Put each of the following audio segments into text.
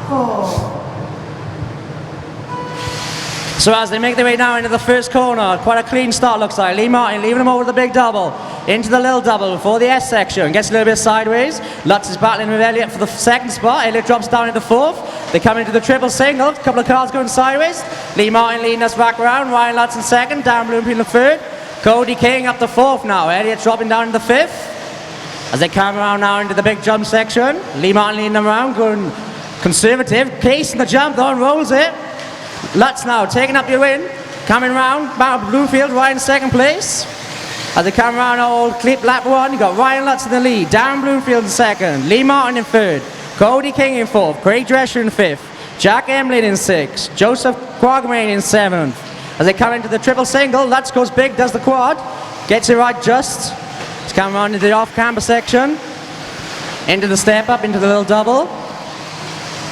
4. So as they make their way now into the first corner, quite a clean start looks like. Lee Martin leaving them over the big double, into the little double for the S section, gets a little bit sideways. Lutz is battling with Elliott for the second spot. Elliott drops down into fourth. They come into the triple single, a couple of cars going sideways. Lee Martin leading us back around, Ryan Lutz in second, Darren Bloomfield in third. Cody King up to fourth now, Elliott dropping down into fifth. As they come around now into the big jump section, Lee Martin leading them around, going conservative. Case in the jump though and rolls it. Lutz now taking up your win, coming round, Bloomfield right in second place. As they come around old clip lap one, you got Ryan Lutz in the lead, Darren Bloomfield in second, Lee Martin in third, Cody King in fourth, Craig Drescher in fifth, Jack Emlyn in sixth, Joseph Quagmain in seventh. As they come into the triple single, Lutz goes big, does the quad, gets it right just. He's coming around into the off-camber section, into the step up, into the little double.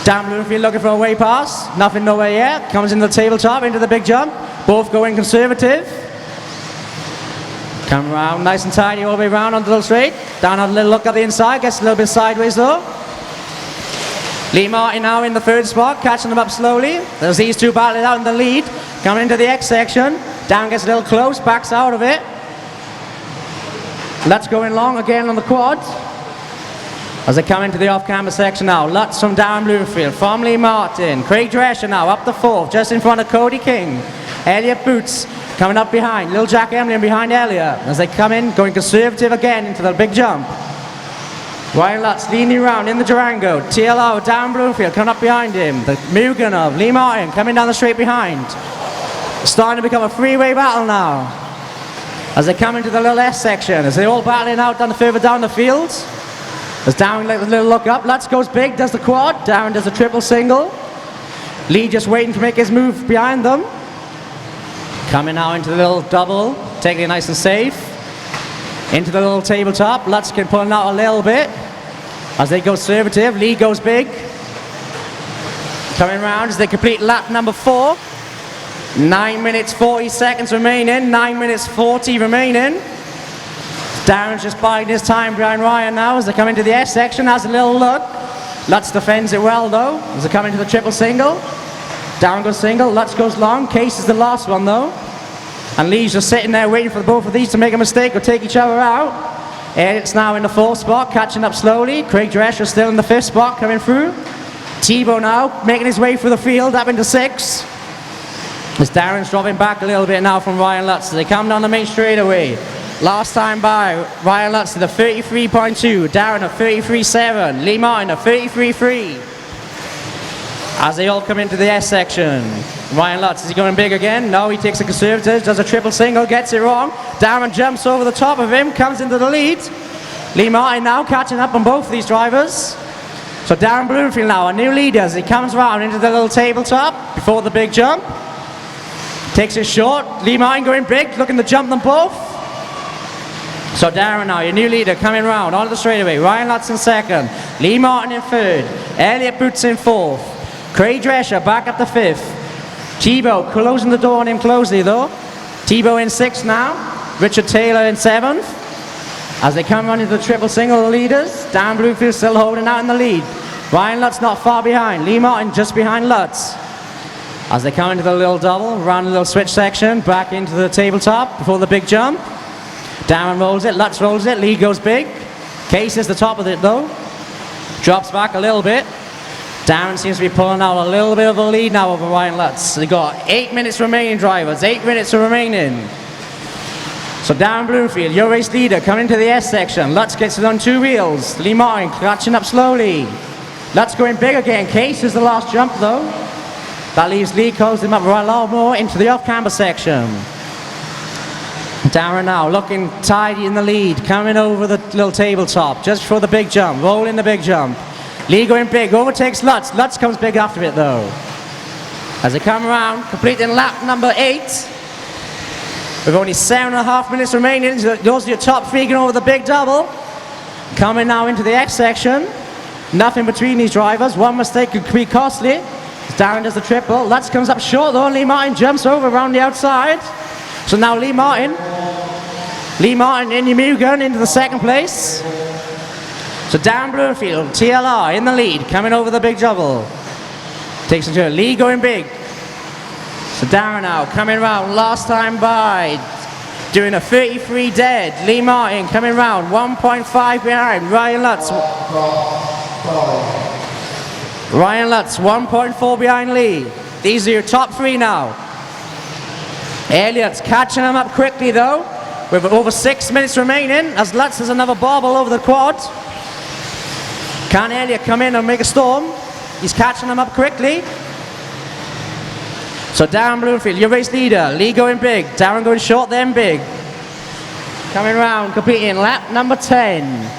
Darren Bloomfield looking for a way pass, nothing nowhere yet, comes into the tabletop, into the big jump, both going conservative. Come around nice and tidy all the way around onto the little straight, down a little look at the inside, gets a little bit sideways though. Lee Martin now in the third spot, catching them up slowly. There's these two battling out in the lead, coming into the X section, down gets a little close, backs out of it. Lutz going long again on the quad. As they come into the off-camber section now, Lutz from Darren Bloomfield, from Lee Martin, Craig Drescher now up to fourth, just in front of Cody King. Elliott Boots coming up behind, little Jack Emlyn behind Elliott. As they come in, going conservative again into the big jump. Ryan Lutz leading around in the Durango, TLO, Darren Bloomfield coming up behind him. The Mugen of Lee Martin coming down the straight behind. Starting to become a three-way battle now. As they come into the little S section, as they all battling out further down the field. As Darren let a little look up, Lutz goes big, does the quad, Darren does a triple single. Lee just waiting to make his move behind them. Coming now into the little double, taking it nice and safe. Into the little tabletop, Lutz can pull out a little bit. As they go conservative, Lee goes big. Coming round as they complete lap number 4. 9 minutes 40 seconds remaining, 9 minutes 40 remaining. Darren's just biding his time behind Ryan now as they come into the S section, has a little look. Lutz defends it well though, as they come into the triple single. Darren goes single, Lutz goes long, Case is the last one though. And Lee's just sitting there waiting for both of these to make a mistake or take each other out. Elliott's now in the 4th spot, catching up slowly. Craig Drescher still in the 5th spot, coming through. Thibault now making his way through the field, up into 6. As Darren's dropping back a little bit now from Ryan Lutz as they come down the main straightaway. Last time by, Ryan Lutz to the 33.2, Darren a 33.7, Lee Martin a 33.3. As they all come into the S section, Ryan Lutz, is he going big again? No, he takes a conservative, does a triple single, gets it wrong. Darren jumps over the top of him, comes into the lead. Lee Martin now catching up on both of these drivers. So Darren Bloomfield now, a new leader, as he comes round into the little tabletop before the big jump. Takes it short, Lee Martin going big, looking to jump them both. So Darren now, your new leader, coming round onto the straightaway. Ryan Lutz in 2nd, Lee Martin in 3rd, Elliott Boots in 4th, Craig Drescher back up to 5th. Thibault closing the door on him closely though. Thibault in 6th now, Richard Taylor in 7th. As they come on into the triple single, the leaders, Darren Bloomfield still holding out in the lead. Ryan Lutz not far behind, Lee Martin just behind Lutz. As they come into the little double, around the little switch section, back into the tabletop before the big jump. Darren rolls it, Lutz rolls it, Lee goes big. Case is the top of it though. Drops back a little bit. Darren seems to be pulling out a little bit of a lead now over Ryan Lutz. They've got 8 minutes remaining, drivers, 8 minutes remaining. So Darren Bloomfield, your race leader, coming into the S section. Lutz gets it on 2 wheels. Lee Martin catching up slowly. Lutz going big again. Case is the last jump though. That leaves Lee closing him up a lot more into the off-camber section. Darren now looking tidy in the lead, coming over the little tabletop just for the big jump, rolling the big jump. Lee going big, overtakes Lutz. Lutz comes big after it though. As they come around, completing lap number 8. With only 7.5 minutes remaining, those are your top 3 going over the big double. Coming now into the X section. Nothing between these drivers, one mistake could be costly. Darren does the triple, Lutz comes up short though, Lee Martin jumps over around the outside. So now Lee Martin in your Mugen into the 2nd place. So Darren Bloomfield, TLR in the lead, coming over the big double. Takes him to a Lee going big. So Darren now coming round, last time by, doing a 33 dead. Lee Martin coming round, 1.5 behind. Ryan Lutz. Ryan Lutz, 1.4 behind Lee. These are your top three now. Elliott's catching him up quickly though, with over 6 minutes remaining, as Lutz has another bobble over the quad. Can Elliott come in and make a storm? He's catching him up quickly. So Darren Bloomfield, your race leader. Lee going big, Darren going short, then big. Coming round, competing lap number 10.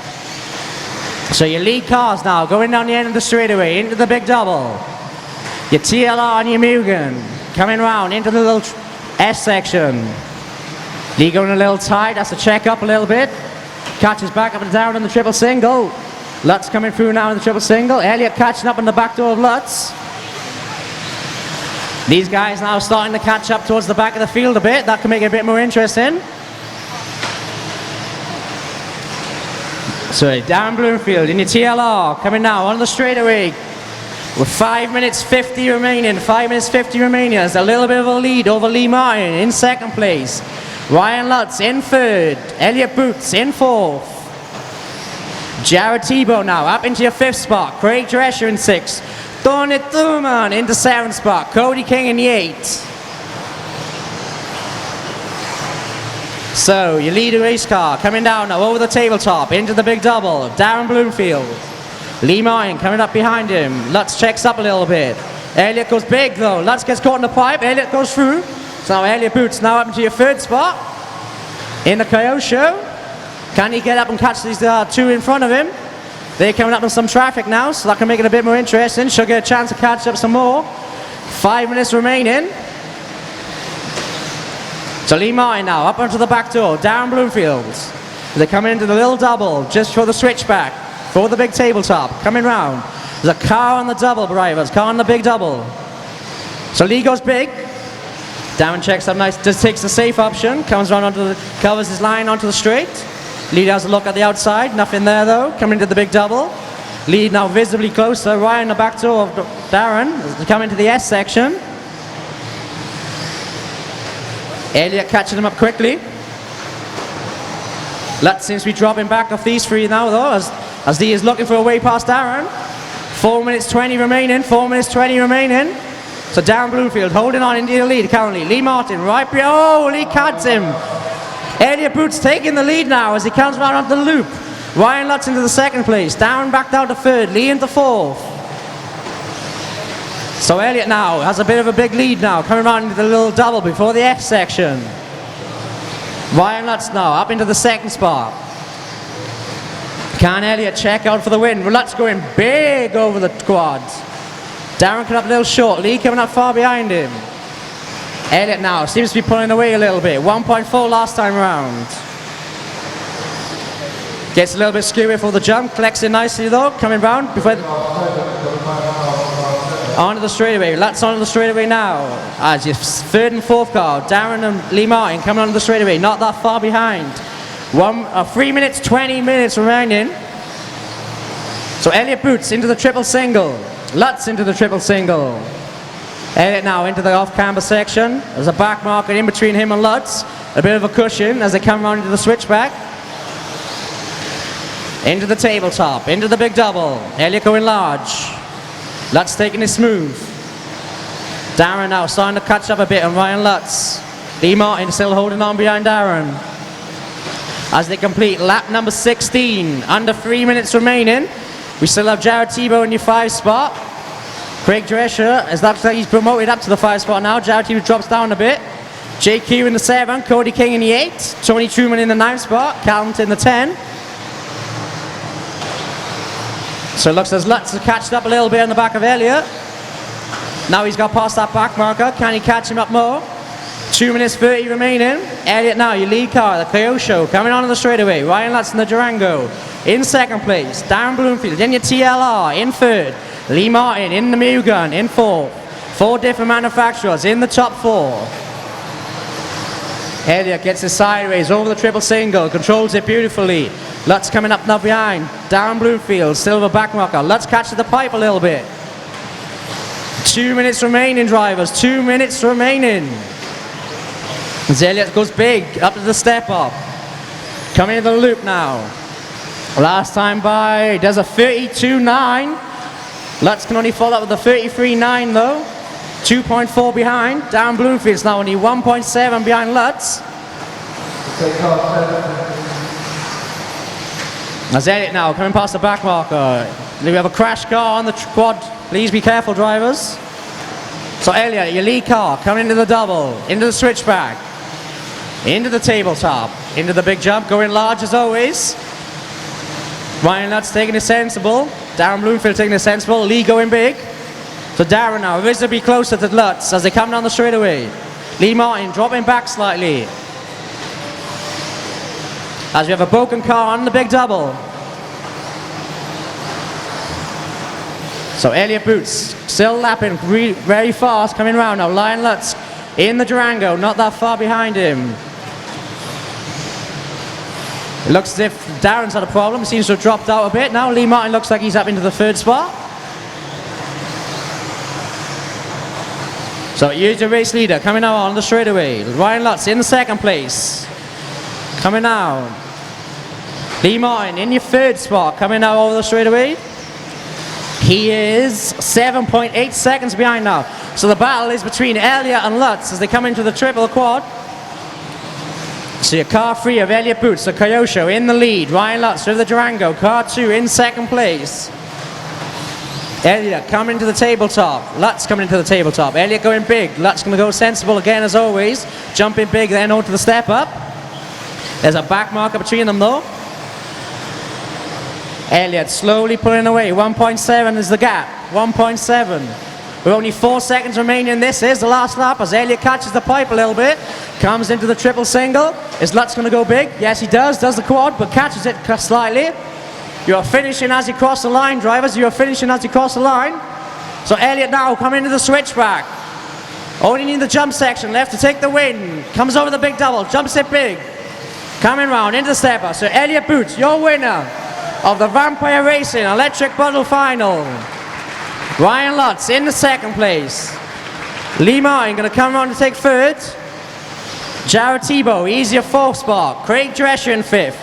So your lead cars now going down the end of the straightaway into the big double. Your TLR and your Mugen coming round into the little S section. Lee going a little tight, has to check up a little bit. Catches back up and down in the triple single. Lutz coming through now in the triple single. Elliott catching up in the back door of Lutz. These guys now starting to catch up towards the back of the field a bit. That can make it a bit more interesting. So Darren Bloomfield in your TLR coming now on the straightaway with 5 minutes 50 remaining. 5 minutes 50 remaining. There's a little bit of a lead over Lee Martin in second place. Ryan Lutz in third. Elliott Boots in fourth. Jared Tebow now up into your fifth spot. Craig Drescher in sixth. Tony Thuman into seventh spot. Cody King in the eighth. So your leader race car coming down now over the tabletop into the big double. Darren Bloomfield. Lee Martin coming up behind him. Lutz checks up a little bit. Elliott goes big though. Lutz gets caught in the pipe. Elliott goes through. So now Elliott Boots now up into your third spot in the Coyote show. Can he get up and catch these two in front of him? They're coming up with some traffic now, so that can make it a bit more interesting. Should get a chance to catch up some more. 5 minutes remaining. So Lee Martin now up onto the back door. Darren Bloomfield. They're coming into the little double just for the switchback for the big tabletop. Coming round. There's a car on the double, drivers. Car on the big double. So Lee goes big. Darren checks up nice. Just takes the safe option. Comes round onto the, covers his line onto the straight. Lead has a look at the outside, nothing there though, coming to the big double. Lead now visibly closer, right in the back door of Darren, coming to the S section. Elliott catching him up quickly. Lutz seems to be dropping back off these three now though, as Lee is looking for a way past Darren. 4 minutes 20 remaining, 4 minutes 20 remaining. So Darren Bloomfield holding on into the lead currently. Lee Martin right behind, oh, Lee cuts him. Elliott Boots taking the lead now as he comes around onto the loop. Ryan Lutz into the second place. Darren back down to third. Lee into fourth. So Elliott now has a bit of a big lead now, coming around into the little double before the F section. Ryan Lutz now up into the second spot. Can Elliott check out for the win? Lutz going big over the quads. Darren coming up a little short. Lee coming up far behind him. Elliott now seems to be pulling away a little bit. 1.4 last time around. Gets a little bit skewy for the jump. Collects it nicely though. Coming round before onto the straightaway. Lutz onto the straightaway now. As your third and fourth car. Darren and Lee Martin coming onto the straightaway. Not that far behind. 3 minutes 20 minutes remaining. So Elliott Boots into the triple single. Lutz into the triple single. Elliott now into the off-camber section. There's a back marker in between him and Lutz. A bit of a cushion as they come around into the switchback. Into the tabletop, into the big double. Elliott going large. Lutz taking it smooth. Darren now starting to catch up a bit on Ryan Lutz. Lee Martin still holding on behind Darren. As they complete lap number 16. Under 3 minutes remaining. We still have Jared Tebow in your 5 spot. Craig Drescher, as looks like he's promoted up to the 5 spot now. Jared Tebow drops down a bit. JQ in the 7, Cody King in the 8, Tony Truman in the 9 spot, Calvin in the 10. So it looks as Lutz has catched up a little bit on the back of Elliott. Now he's got past that back marker. Can he catch him up more? 2 minutes 30 remaining. Elliott now, your lead car, the Coyote show, coming on the straightaway. Ryan Lutz in the Durango in second place. Darren Bloomfield in your TLR in third. Lee Martin in the Mugen in fourth. 4 different manufacturers in the top 4. Elliott gets it sideways over the triple single, controls it beautifully. Lutz coming up now behind. Darren Bloomfield, silver back marker. Let's catch the pipe a little bit. 2 minutes remaining, drivers. 2 minutes remaining. As Elliott goes big, up to the step up. Coming into the loop now. Last time by, does a 32.9. Lutz can only follow up with a 33.9 though. 2.4 behind. Darren Bloomfield's now only 1.7 behind Lutz. As Elliott now coming past the back marker. We have a crash car on the quad. Please be careful, drivers. So Elliott, your lead car, coming into the double, into the switchback, into the tabletop, into the big jump, going large as always. Ryan Lutz taking it sensible. Darren Bloomfield taking it sensible. Lee going big. So Darren now visibly closer to Lutz as they come down the straightaway. Lee Martin dropping back slightly. As we have a broken car on the big double. So Elliott Boots still lapping very fast, coming round now. Lion Lutz in the Durango, not that far behind him. It looks as if Darren's had a problem, seems to have dropped out a bit. Now Lee Martin looks like he's up into the third spot. So here's your race leader coming now on the straightaway. Ryan Lutz in the second place. Coming now. Lee Martin in your third spot, coming now over the straightaway. He is 7.8 seconds behind now. So the battle is between Elliott and Lutz as they come into the triple quad. So your car 3 of Elliott Boots, the Kyosho in the lead. Ryan Lutz with the Durango, car 2 in second place. Elliott coming to the tabletop. Lutz coming into the tabletop. Elliott going big. Lutz going to go sensible again as always. Jumping big then onto the step up. There's a back marker between them though. Elliott slowly pulling away. 1.7 is the gap. 1.7. With only 4 seconds remaining, this is the last lap as Elliott catches the pipe a little bit. Comes into the triple single. Is Lutz going to go big? Yes, he does the quad, but catches it slightly. You are finishing as you cross the line, drivers. You are finishing as you cross the line. So Elliott now coming into the switchback. Only need the jump section left to take the win. Comes over the big double, jumps it big. Coming round into the stepper. So Elliott Boots, your winner of the Vampire Racing Electric Bottle Final. Ryan Lutz in the second place. Lee Martin going to come around to take third. Jared Tebow, he's your fourth spot. Craig Drescher in fifth.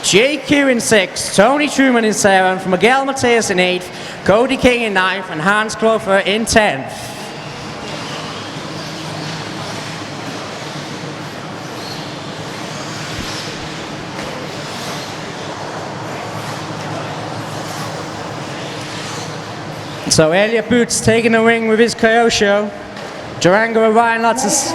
JQ in sixth. Tony Truman in seventh. Miguel Mateus in eighth. Cody King in ninth. And Hans Clover in 10th. So Elliott Boots taking the wing with his Kyosho. Durango and Ryan Lutz is